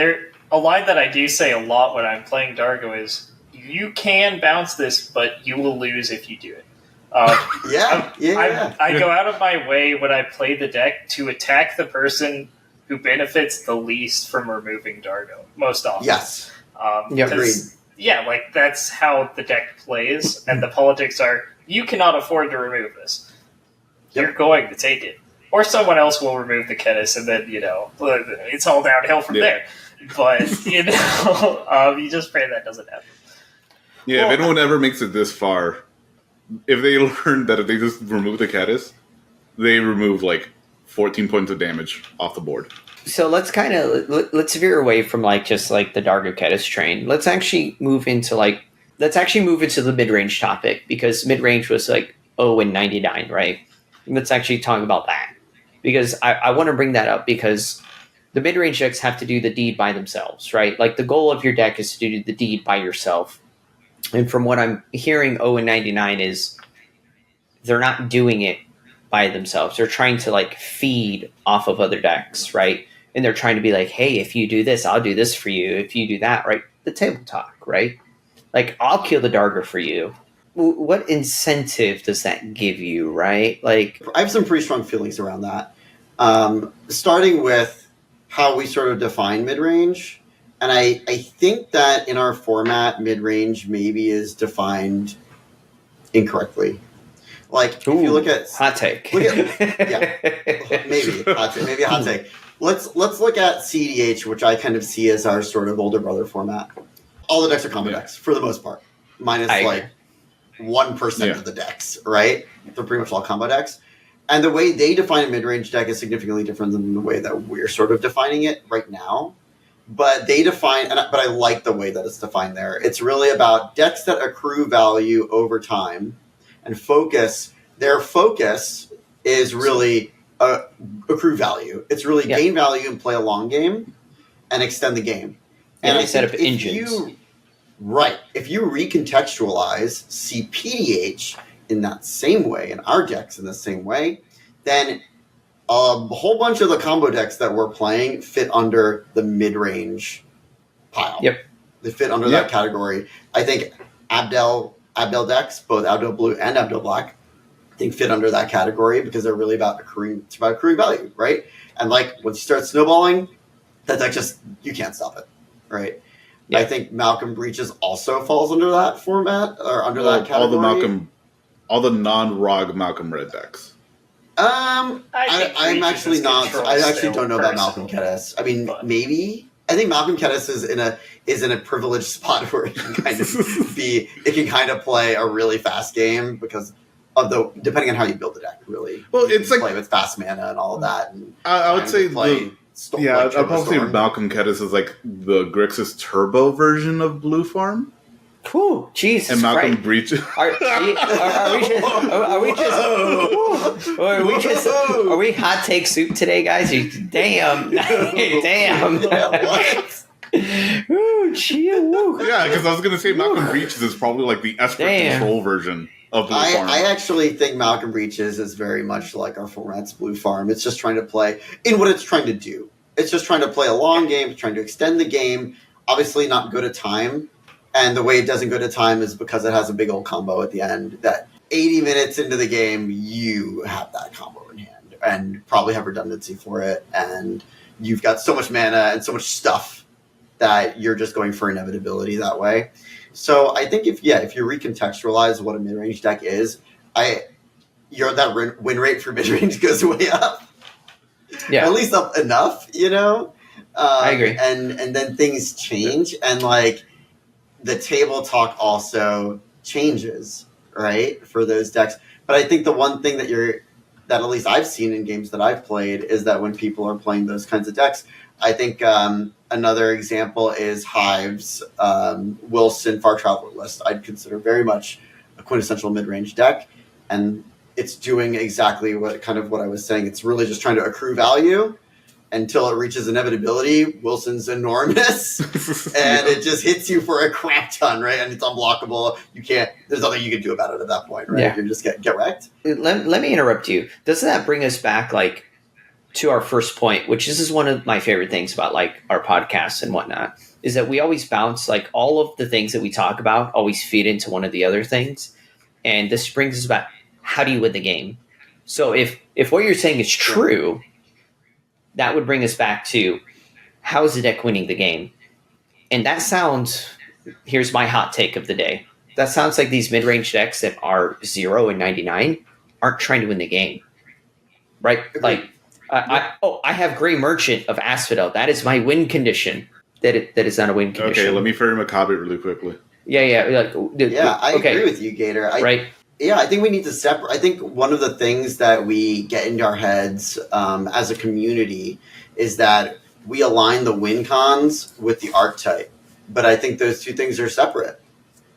[SPEAKER 2] A line that I do say a lot when I'm playing Dargo is, you can bounce this, but you will lose if you do it. I go out of my way when I play the deck to attack the person who benefits the least from removing Dargo, most often.
[SPEAKER 1] Yes.
[SPEAKER 2] Agreed. Yeah, like, that's how the deck plays, and the politics are, you cannot afford to remove this. You're going to take it. Or someone else will remove the Ketis, and then, it's all downhill from there. But, you just pray that doesn't happen.
[SPEAKER 3] Yeah, if anyone ever makes it this far, if they learn that if they just remove the Ketis, they remove, 14 points of damage off the board.
[SPEAKER 4] So let's let's veer away from, just, the Dargo Ketis train. Let's actually move into, the mid-range topic, because mid-range was, 0 and 99, right? Let's actually talk about that. Because I want to bring that up because the mid-range decks have to do the deed by themselves, right? Like, the goal of your deck is to do the deed by yourself. And from what I'm hearing, 0 and 99 is they're not doing it by themselves. They're trying to, feed off of other decks, right? And they're trying to be like, hey, if you do this, I'll do this for you. If you do that, right? The table talk, right? I'll kill the Dargo for you. What incentive does that give you, right? I
[SPEAKER 1] have some pretty strong feelings around that. Starting with how we sort of define mid-range. And I think that in our format, mid-range maybe is defined incorrectly. If you look at...
[SPEAKER 4] Hot take.
[SPEAKER 1] Maybe a hot take. Let's look at CDH, which I kind of see as our sort of older brother format. All the decks are combo decks, for the most part. Minus, 1% of the decks, right? They're pretty much all combo decks. And the way they define a mid-range deck is significantly different than the way that we're sort of defining it right now. But they define, but I like the way that it's defined there. It's really about decks that accrue value over time and focus. Their focus is really accrue value. It's really gain value and play a long game and extend the game.
[SPEAKER 4] And they set up engines.
[SPEAKER 1] If you recontextualize CPDH in that same way, in our decks in the same way, then a whole bunch of the combo decks that we're playing fit under the mid-range pile.
[SPEAKER 4] Yep.
[SPEAKER 1] They fit under that category. I think Abdel decks, both Abdel Blue and Abdel Black, I think fit under that category because they're really about accruing value, right? And once you start snowballing, that deck you can't stop it, right? Yeah. I think Malcolm Breaches also falls under that format or under that category.
[SPEAKER 3] All the non-ROG Malcolm Red decks.
[SPEAKER 1] I'm actually not. I actually don't know about Malcolm Ketis. I mean, maybe. I think Malcolm Ketis is in a privileged spot where it can kind of play a really fast game because of depending on how you build the deck. Really,
[SPEAKER 3] it's
[SPEAKER 1] play with fast mana and all of that. And
[SPEAKER 3] I would say I'd probably say Malcolm Ketis is the Grixis Turbo version of Blue Farm.
[SPEAKER 4] Cool, Jesus!
[SPEAKER 3] And Malcolm Breach.
[SPEAKER 4] Are we hot take soup today, guys? Damn!
[SPEAKER 1] What?
[SPEAKER 4] Ooh, chill.
[SPEAKER 3] Yeah, because I was gonna say Malcolm Breach is probably the Esper Control version of Blue Farm.
[SPEAKER 1] I actually think Malcolm Reaches is very much like our format's Blue Farm. It's just trying to play in what it's trying to do. It's just trying to play a long game, trying to extend the game, obviously not go to time. And the way it doesn't go to time is because it has a big old combo at the end that 80 minutes into the game, you have that combo in hand and probably have redundancy for it. And you've got so much mana and so much stuff that you're just going for inevitability that way. So I think if you recontextualize what a mid-range deck is, that win rate for mid-range goes way up.
[SPEAKER 4] Yeah.
[SPEAKER 1] At least up enough,
[SPEAKER 4] I agree.
[SPEAKER 1] And then things change, and like the table talk also changes, right, for those decks. But I think the one thing that at least I've seen in games that I've played is that when people are playing those kinds of decks, I think another example is Hive's Wilson Far Traveler list. I'd consider very much a quintessential mid-range deck, and it's doing exactly what I was saying. It's really just trying to accrue value until it reaches inevitability. Wilson's enormous, and it just hits you for a crap ton, right? And it's unblockable. There's nothing you can do about it at that point, right?
[SPEAKER 4] Yeah.
[SPEAKER 1] You just get wrecked.
[SPEAKER 4] Let me interrupt you. Doesn't that bring us back, like, to our first point, which this is one of my favorite things about, like, our podcasts and whatnot, is that we always bounce, like, all of the things that we talk about always feed into one of the other things. And this brings us back, how do you win the game? So if what you're saying is true, that would bring us back to, how is the deck winning the game? And that sounds, here's my hot take of the day. That sounds like these mid-range decks that are 0 and 99 aren't trying to win the game. Right? Like, I have Gray Merchant of Asphodel. That is my win condition. That is not a win condition.
[SPEAKER 3] Okay, let me frame a copy really quickly.
[SPEAKER 1] I agree with you, Gator.
[SPEAKER 4] Right?
[SPEAKER 1] Yeah, I think we need to separate. I think one of the things that we get into our heads as a community is that we align the win cons with the archetype. But I think those two things are separate.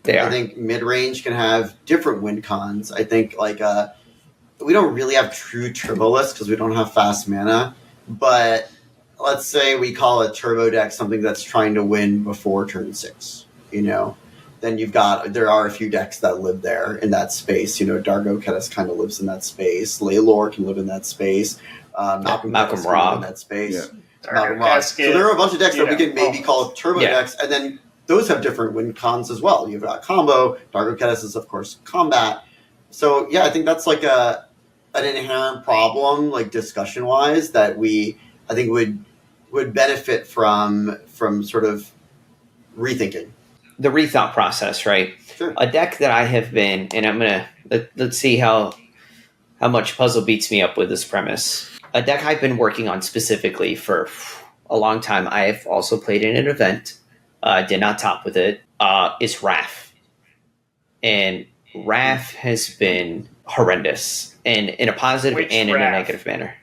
[SPEAKER 4] They are.
[SPEAKER 1] I think mid-range can have different win cons. I think we don't really have true turbo lists because we don't have fast mana. But let's say we call a turbo deck something that's trying to win before turn 6, Then there are a few decks that live there in that space. Dargo Kedis kind of lives in that space. Laylor can live in that space. Malcolm Robb in that space.
[SPEAKER 2] Yeah.
[SPEAKER 1] Malcolm Robb. So there are a bunch of decks that we can maybe call turbo decks, and then those have different win cons as well. You've got combo. Dargo Kedis is, of course, combat. So, yeah, I think that's like an inherent problem, like discussion-wise, that I think would benefit from sort of rethinking.
[SPEAKER 4] The rethought process, right?
[SPEAKER 1] Sure.
[SPEAKER 4] A deck that I have been, and I'm gonna let's see how much Puzzle beats me up with this premise. A deck I've been working on specifically for a long time. I have also played in an event. Did not top with it. Is Wrath, and Wrath has been horrendous, and in a positive
[SPEAKER 2] Which
[SPEAKER 4] and in a
[SPEAKER 2] Wrath?
[SPEAKER 4] negative manner.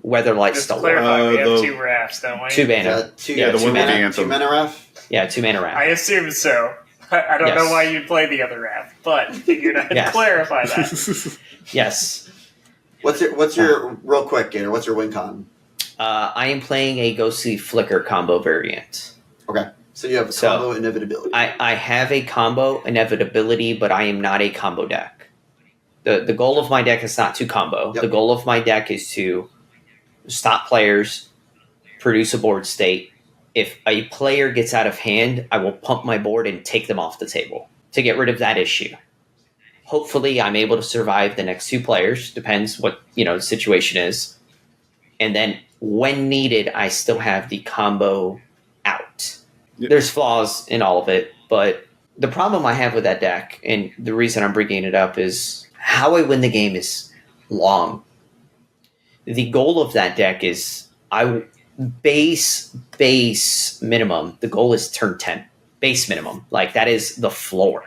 [SPEAKER 4] Weatherlight
[SPEAKER 2] Just
[SPEAKER 4] Stellar.
[SPEAKER 2] clarify, we have 2 Wraths, don't we?
[SPEAKER 4] 2 mana.
[SPEAKER 3] the one with the anthem.
[SPEAKER 1] 2 mana Wrath?
[SPEAKER 4] Yeah, 2 mana
[SPEAKER 2] I
[SPEAKER 4] Wrath.
[SPEAKER 2] assume so. I don't know why you'd play the other Wrath, but figured I'd clarify that.
[SPEAKER 4] Yes.
[SPEAKER 1] What's your real quick, Gator? What's your win con?
[SPEAKER 4] I am playing a Ghostly Flicker combo variant.
[SPEAKER 1] Okay, so you have combo inevitability.
[SPEAKER 4] I have a combo inevitability, but I am not a combo deck. The goal of my deck is not to combo.
[SPEAKER 1] Yep.
[SPEAKER 4] The goal of my deck is to stop players, produce a board state. If a player gets out of hand, I will pump my board and take them off the table to get rid of that issue. Hopefully, I'm able to survive the next 2 players. Depends what the situation is. And then, when needed, I still have the combo out.
[SPEAKER 3] Yep.
[SPEAKER 4] There's flaws in all of it, but the problem I have with that deck, and the reason I'm bringing it up, is how I win the game is long. The goal of that deck is base minimum. The goal is turn 10. Base minimum. Like, that is the floor.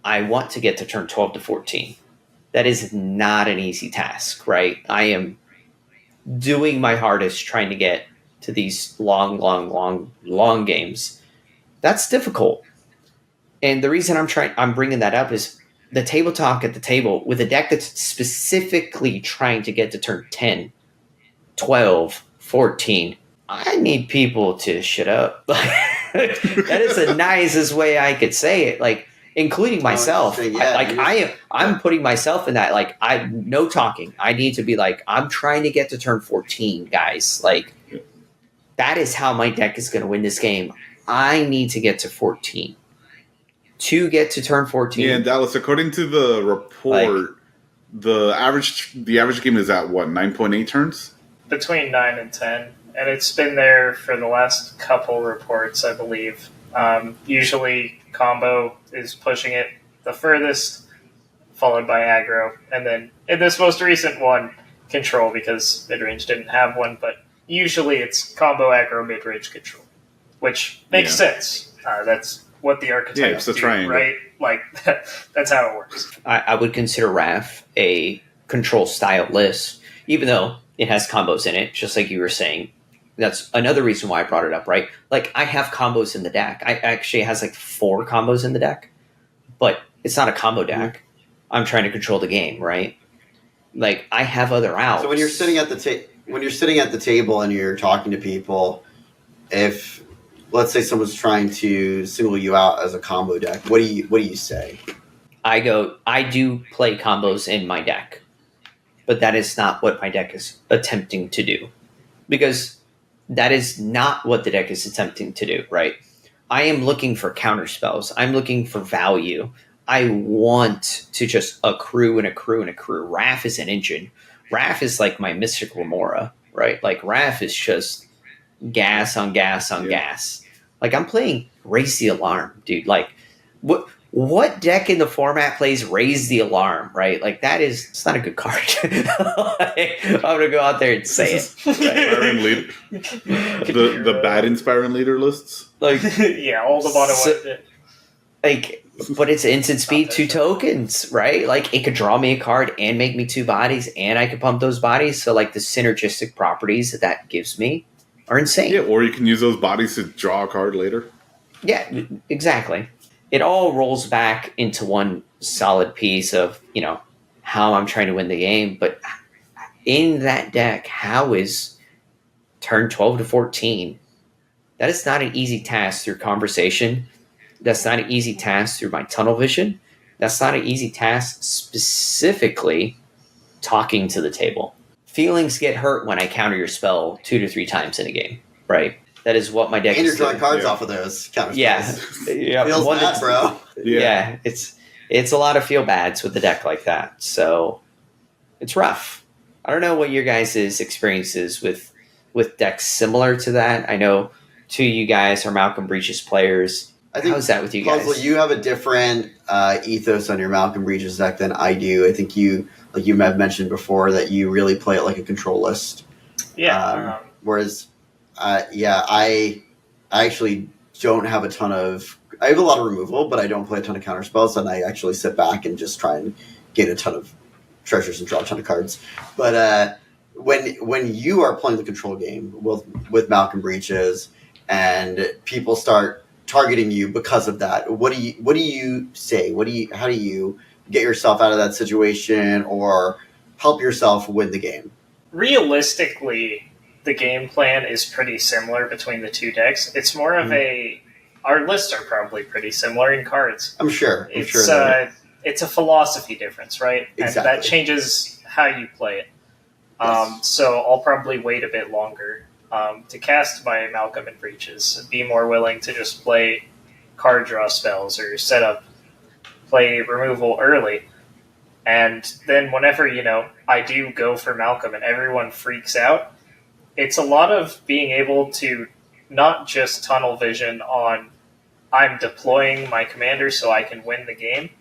[SPEAKER 4] I want to get to turn 12 to 14. That is not an easy task, right? I am doing my hardest trying to get to these long games. That's difficult. And the reason I'm bringing that up is the table talk at the table with a deck that's specifically trying to get to turn 10, 12, 14. I need people to shut up. That is the nicest way I could say it. Like, including myself.
[SPEAKER 1] Yeah,
[SPEAKER 4] I'm putting myself in that. Like, no talking. I need to be like, I'm trying to get to turn 14, guys. Like, that is how my deck is going to win this game. I need to get to 14 to get to turn 14.
[SPEAKER 3] Yeah, Dallas. According to the report, the average game is at what, 9.8 turns?
[SPEAKER 2] Between 9 and 10, and it's been there for the last couple reports, I believe. Usually, combo is pushing it the furthest, followed by aggro, and then in this most recent one, control, because midrange didn't have one. But usually, it's combo, aggro, midrange, control, which makes sense. That's what the archetypes do,
[SPEAKER 3] triangle,
[SPEAKER 2] right? Like that's how it works.
[SPEAKER 4] I would consider Wrath a control style list, even though it has combos in it, just like you were saying. That's another reason why I brought it up, right? Like, I have combos in the deck. I actually has like 4 combos in the deck, but it's not a combo deck. I'm trying to control the game, right? Like, I have other outs.
[SPEAKER 1] So when you're sitting at the table and you're talking to people, if let's say someone's trying to single you out as a combo deck, what do you say?
[SPEAKER 4] I do play combos in my deck, but that is not what my deck is attempting to do, because that is not what the deck is attempting to do, right? I am looking for counter spells. I'm looking for value. I want to just accrue and accrue and accrue. Wrath is an engine. Wrath is like my Mystic Remora, right? Like, Wrath is just gas on gas on gas. Like, I'm playing Raise the Alarm, dude. Like, what deck in the format plays Raise the Alarm, right? Like, it's not a good card. I'm going to go out there and say it.
[SPEAKER 3] Inspiring leader. The bad inspiring leader lists?
[SPEAKER 4] Like,
[SPEAKER 2] yeah, all the bottom one.
[SPEAKER 4] Like, but it's instant speed, 2 tokens, right? Like, it could draw me a card and make me 2 bodies, and I could pump those bodies. So, like, the synergistic properties that gives me are insane.
[SPEAKER 3] Yeah, or you can use those bodies to draw a card later.
[SPEAKER 4] Yeah, exactly. It all rolls back into one solid piece of, how I'm trying to win the game. But in that deck, how is turn 12 to 14? That is not an easy task through conversation. That's not an easy task through my tunnel vision. That's not an easy task specifically talking to the table. Feelings get hurt when I counter your spell 2 to 3 times in a game, right? That is what my deck is.
[SPEAKER 1] And you're drawing cards off of those counter spells.
[SPEAKER 4] Yeah.
[SPEAKER 1] Feels bad, bro.
[SPEAKER 4] Yeah, it's a lot of feel bads with a deck like that. So it's rough. I don't know what your guys' experiences with decks similar to that. I know 2 of you guys are Malcolm Breach's players. How's that with you guys?
[SPEAKER 1] Puzzle, you have a different ethos on your Malcolm Breach's deck than I do. I think you have mentioned before that you really play it like a control list.
[SPEAKER 2] Yeah.
[SPEAKER 1] Whereas, I actually don't have a ton of... I have a lot of removal, but I don't play a ton of counter spells, and I actually sit back and just try and get a ton of treasures and draw a ton of cards. But when you are playing the control game with Malcolm Breaches and people start targeting you because of that, what do you say? How do you get yourself out of that situation or help yourself win the game?
[SPEAKER 2] Realistically, the game plan is pretty similar between the 2 decks. It's more of our lists are probably pretty similar in cards.
[SPEAKER 1] I'm sure.
[SPEAKER 2] It's a philosophy difference, right?
[SPEAKER 1] Exactly.
[SPEAKER 2] And that changes how you play it.
[SPEAKER 1] Yes.
[SPEAKER 2] So I'll probably wait a bit longer to cast my Malcolm and Breaches, be more willing to just play card draw spells or play removal early. And then whenever, I do go for Malcolm and everyone freaks out, it's a lot of being able to not just tunnel vision on I'm deploying my commander so I can win the game,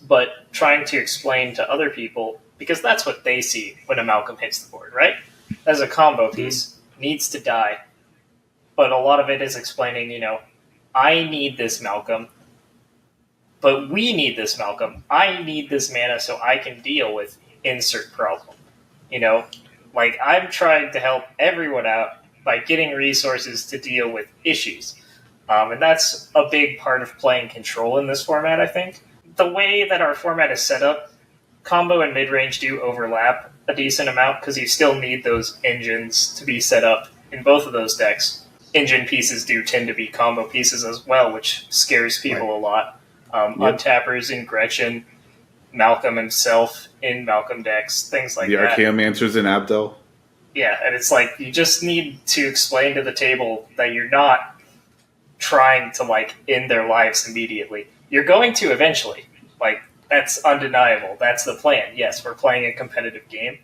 [SPEAKER 2] but trying to explain to other people, because that's what they see when a Malcolm hits the board, right? As a combo piece, needs to die. But a lot of it is explaining, I need this Malcolm, but we need this Malcolm. I need this mana so I can deal with insert problem. Like, I'm trying to help everyone out by getting resources to deal with issues. And that's a big part of playing control in this format, I think. The way that our format is set up, combo and mid-range do overlap a decent amount because you still need those engines to be set up in both of those decks. Engine pieces do tend to be combo pieces as well, which scares people a lot. Untappers in Gretchen, Malcolm himself in Malcolm decks, things like
[SPEAKER 3] The
[SPEAKER 2] that.
[SPEAKER 3] Archaeomancers in Abdel.
[SPEAKER 2] Yeah, and it's like you just need to explain to the table that you're not trying to like end their lives immediately. You're going to eventually. Like, that's undeniable. That's the plan. Yes, we're playing a competitive game,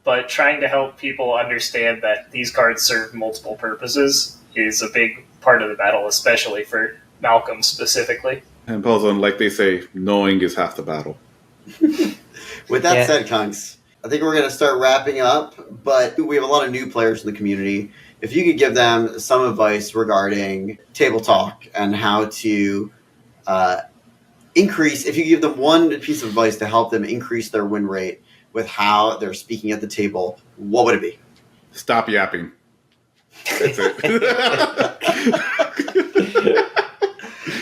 [SPEAKER 2] but trying to help people understand that these cards serve multiple purposes is a big part of the battle, especially for Malcolm specifically.
[SPEAKER 3] And Puzzle, like they say, knowing is half the battle.
[SPEAKER 1] With that said, Kunks, I think we're going to start wrapping up, but we have a lot of new players in the community. If you could give them some advice regarding table talk and how to increase, if you give them one piece of advice to help them increase their win rate with how they're speaking at the table, what would it be?
[SPEAKER 3] Stop yapping. That's it.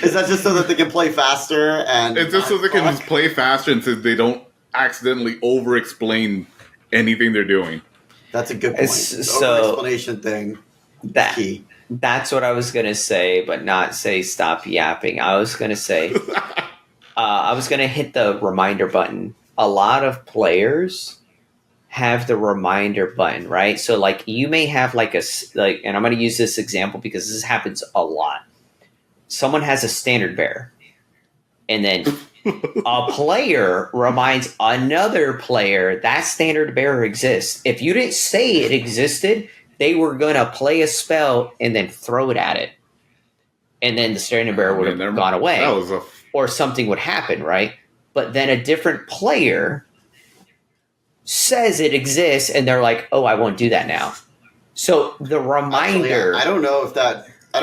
[SPEAKER 1] Is that just so that they can play faster? And
[SPEAKER 3] it's just so they can just play faster and so they don't accidentally over-explain anything they're doing.
[SPEAKER 1] That's a good point. The over-explanation thing is key.
[SPEAKER 4] That's what I was going to say, but not say stop yapping. I was going to say, I was going to hit the reminder button. A lot of players have the reminder button, right? So like you may have and I'm going to use this example because this happens a lot. Someone has a standard bearer, and then a player reminds another player that standard bearer exists. If you didn't say it existed, they were going to play a spell and then throw it at it. And then the standard bearer would have gone away. Or something would happen, right? But then a different player says it exists, and they're like, oh, I won't do that now. So the reminder...
[SPEAKER 1] Actually, I don't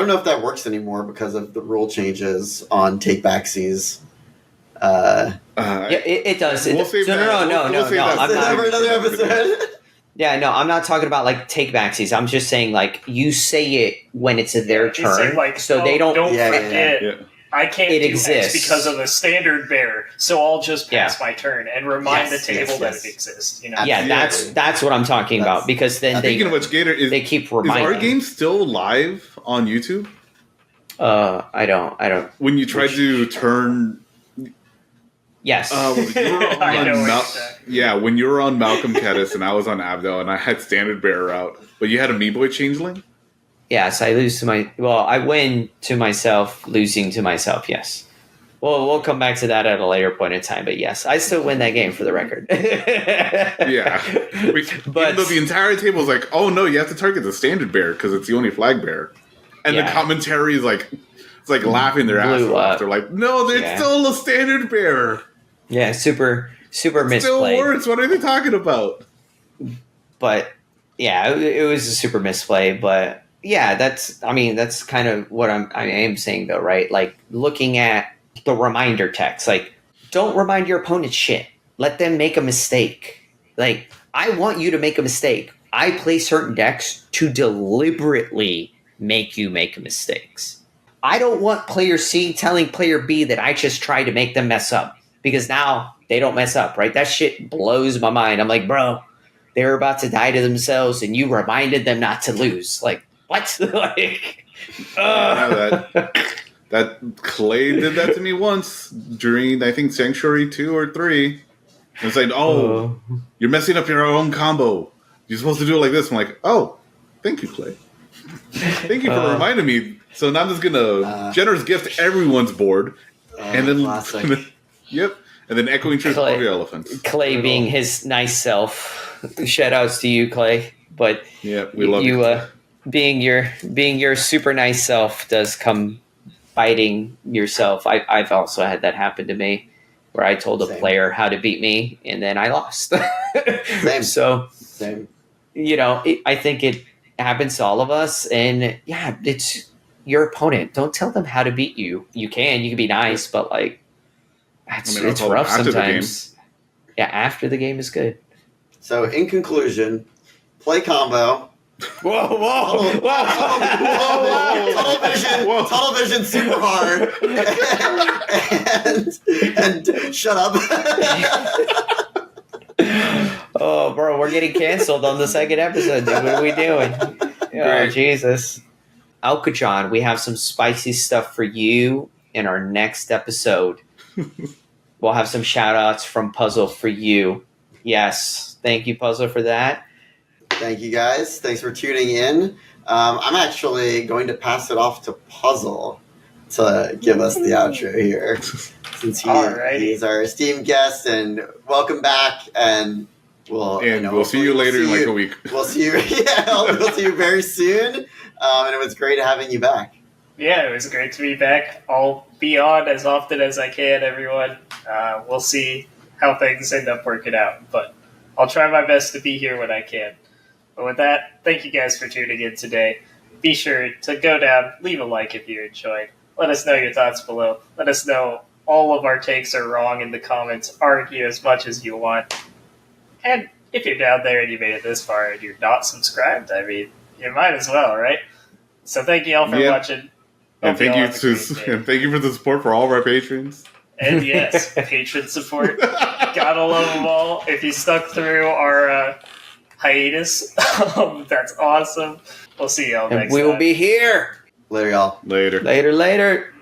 [SPEAKER 1] know if that works anymore because of the rule changes on take-backsies.
[SPEAKER 4] It does.
[SPEAKER 3] We'll save that.
[SPEAKER 4] No.
[SPEAKER 3] I'm not.
[SPEAKER 1] Another episode.
[SPEAKER 4] Yeah, no, I'm not talking about like take backsies. I'm just saying like you say it when it's their turn,
[SPEAKER 2] Say, like,
[SPEAKER 4] so they don't.
[SPEAKER 2] Don't forget.
[SPEAKER 3] Yeah.
[SPEAKER 2] I can't
[SPEAKER 4] It
[SPEAKER 2] do
[SPEAKER 4] exists.
[SPEAKER 2] X because of the standard bearer, so I'll just pass my turn and remind the table that it exists. You know?
[SPEAKER 4] Yeah, that's what I'm talking about because then
[SPEAKER 3] Speaking of which, Gator,
[SPEAKER 4] they keep
[SPEAKER 3] is
[SPEAKER 4] reminding.
[SPEAKER 3] our game still live on YouTube?
[SPEAKER 4] I don't.
[SPEAKER 3] When you try to turn.
[SPEAKER 4] Yes.
[SPEAKER 3] When you were on Malcolm Kettis and I was on Abdel and I had standard bearer out, but you had a Meeboy changeling?
[SPEAKER 4] Yes, I lose to I win to myself, losing to myself, yes. Well, we'll come back to that at a later point in time, but yes, I still win that game for the record.
[SPEAKER 3] Yeah. But even though the entire table is like, oh no, you have to target the standard bearer because it's the only flag bearer. And the commentary is like, it's like laughing their ass off. They're like, no, they're still a standard bearer.
[SPEAKER 4] Yeah, super misplayed.
[SPEAKER 3] Still works. What are they talking about?
[SPEAKER 4] But yeah, it was a super misplay. But yeah, that's kind of what I am saying though, right? Like looking at the reminder text, like don't remind your opponent shit. Let them make a mistake. Like I want you to make a mistake. I play certain decks to deliberately make you make mistakes. I don't want player C telling player B that I just tried to make them mess up. Because now they don't mess up, right? That shit blows my mind. I'm like, bro, they're about to die to themselves, and you reminded them not to lose. Like, what?
[SPEAKER 3] That Clay did that to me once during, I think, Sanctuary 2 or 3. It's like, you're messing up your own combo. You're supposed to do it like this. I'm like, oh, thank you, Clay. Thank you for reminding me. So now I'm just going to generous gift everyone's board. And then... Yep. And then Echoing Truth of your elephants.
[SPEAKER 4] Clay being his nice self. Shout outs to you, Clay. But
[SPEAKER 3] yeah, we love you.
[SPEAKER 4] Being your super nice self does come biting yourself. I've also had that happen to me where I told a player how to beat me and then I lost.
[SPEAKER 1] Same.
[SPEAKER 4] So
[SPEAKER 1] Same.
[SPEAKER 4] I think it happens to all of us, and yeah, it's your opponent. Don't tell them how to beat you. You can be nice, but like it's rough sometimes. Yeah, after the game is good.
[SPEAKER 1] So, in conclusion, play combo.
[SPEAKER 4] Whoa!
[SPEAKER 1] Tunnel vision super hard. and shut up.
[SPEAKER 4] Oh, bro, we're getting canceled on the second episode, dude. What are we doing? Oh, Jesus. Alcatron, we have some spicy stuff for you in our next episode. We'll have some shout outs from Puzzle for you. Yes. Thank you, Puzzle, for that.
[SPEAKER 1] Thank you, guys. Thanks for tuning in. I'm actually going to pass it off to Puzzle to give us the outro here, since he's our esteemed guest. And welcome back. And we'll
[SPEAKER 3] see you later in like a week.
[SPEAKER 1] We'll see you. We'll see you very soon. And it was great having you back.
[SPEAKER 2] Yeah, it was great to be back. I'll be on as often as I can, everyone. We'll see how things end up working out, but I'll try my best to be here when I can. But with that, thank you guys for tuning in today. Be sure to go down, leave a like if you enjoyed. Let us know your thoughts below. Let us know all of our takes are wrong in the comments. Argue as much as you want. And if you're down there and you made it this far and you're not subscribed, I mean, you might as well, right? So thank you all for watching.
[SPEAKER 3] And thank you for the support for all of our patrons.
[SPEAKER 2] And yes, patron support. Gotta love them all. If you stuck through our hiatus, that's awesome. We'll see y'all next time.
[SPEAKER 4] We will be here.
[SPEAKER 1] Later, y'all.
[SPEAKER 3] Later.
[SPEAKER 4] Later.